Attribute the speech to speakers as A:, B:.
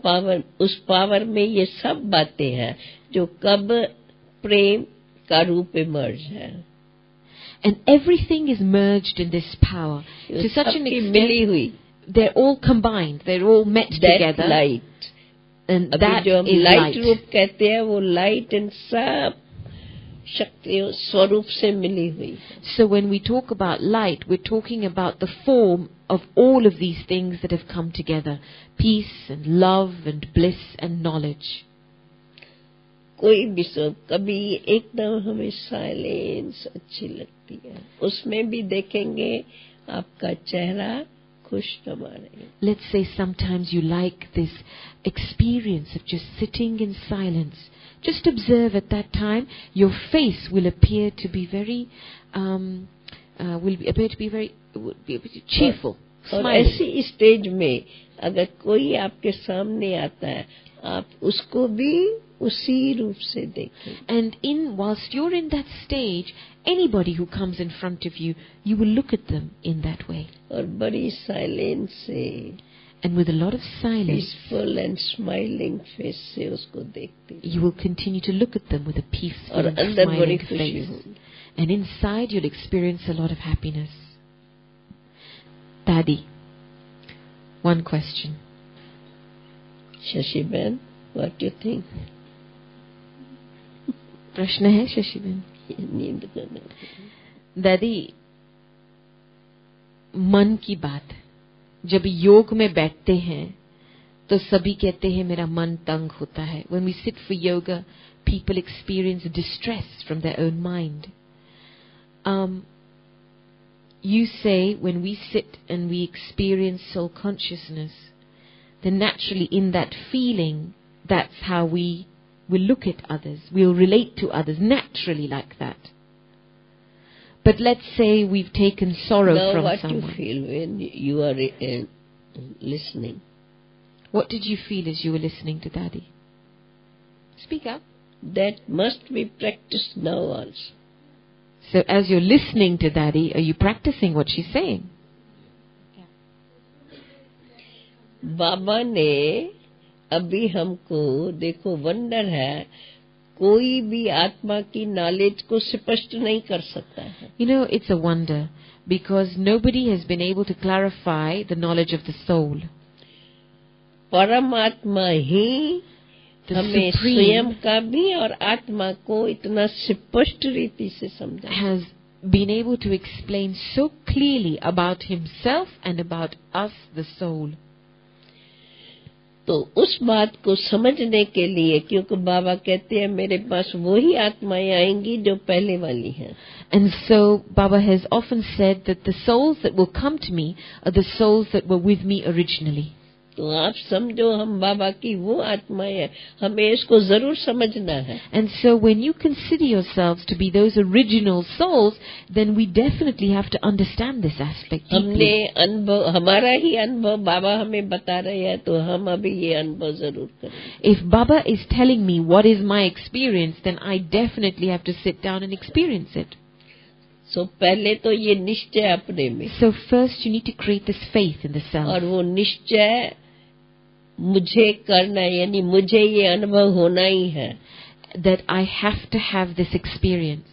A: उस पावर में ये सब बातें हैं जो कब प्रेम का रूप इमर्ज है.
B: And everything is merged in this power to such an
A: सबकी मिली
B: extent.
A: हुई
B: They're all combined. They're all met
A: that
B: together.
A: light.
B: And
A: अभी
B: that
A: जो हम
B: is
A: लाइट
B: light.
A: रूप कहते हैं वो लाइट इन सब शक्तियों स्वरूप से मिली हुई है.
B: So when we talk about light, we're talking about the form of all of these things that have come together. Peace and love and bliss and knowledge.
A: कोई भी सब कभी एकदम हमें साइलेंस अच्छी लगती है, उसमें भी देखेंगे आपका चेहरा खुशनुमा रहेगा.
B: Let's say sometimes you like this experience of just sitting in silence. Just observe at that time, your face will appear to be very, cheerful,
A: और
B: smiling.
A: ऐसी स्टेज में अगर कोई आपके सामने आता है, आप उसको भी उसी रूप से देखें.
B: And whilst you're in that stage, anybody who comes in front of you, you will look at them in that way.
A: और बड़ी साइलेंस से,
B: And with a lot of silence,
A: peaceful and smiling face से उसको देखते हैं.
B: you will continue to look at them with a peaceful
A: और
B: and
A: अंदर बड़ी
B: smiling
A: खुशी
B: face.
A: होगी.
B: And inside you'll experience a lot of happiness. Daddy, one question.
A: Shashi बहन, what do you think?
B: प्रश्न है शशि बहन.
A: नींद करने.
B: दादी, मन की बात, जब योग में बैठते हैं तो सभी कहते हैं मेरा मन तंग होता है. When we sit for yoga, people experience distress from their own mind. You say when we sit and we experience soul consciousness, then naturally in that feeling, that's how we will look at others. We'll relate to others naturally like that. But let's say we've taken sorrow
A: Now
B: from
A: what
B: someone.
A: you feel when you are listening?
B: What did you feel as you were listening to Daddy? Speak up.
A: That must be practiced now also.
B: So as you're listening to Daddy, are you practicing what she's saying?
A: बाबा ने अभी हमको, देखो wonder है, कोई भी आत्मा की knowledge को स्पष्ट नहीं कर सकता है.
B: You know, it's a wonder because nobody has been able to clarify the knowledge of the soul.
A: परमात्मा ही
B: The
A: हमें
B: Supreme
A: स्वयं का भी और आत्मा को इतना स्पष्ट रीति से समझा.
B: has been able to explain so clearly about himself and about us, the soul.
A: तो उस बात को समझने के लिए, क्योंकि बाबा कहते हैं मेरे पास वही आत्माएं आएंगी जो पहले वाली हैं.
B: And so Baba has often said that the souls that will come to me are the souls that were with me originally.
A: तो आप समझो हम बाबा की वो आत्माएं हैं, हमें इसको जरूर समझना है.
B: And so when you consider yourselves to be those original souls, then we definitely have to understand this aspect
A: हमने
B: deeply.
A: अनुभव, हमारा ही अनुभव बाबा हमें बता रहे हैं, तो हम अभी ये अनुभव जरूर करेंगे.
B: If Baba is telling me what is my experience, then I definitely have to sit down and experience it.
A: So पहले तो ये निश्चय अपने में,
B: So first you need to create this faith in the self.
A: और वो निश्चय मुझे करना है, यानी मुझे ये अनुभव होना ही है.
B: That I have to have this experience.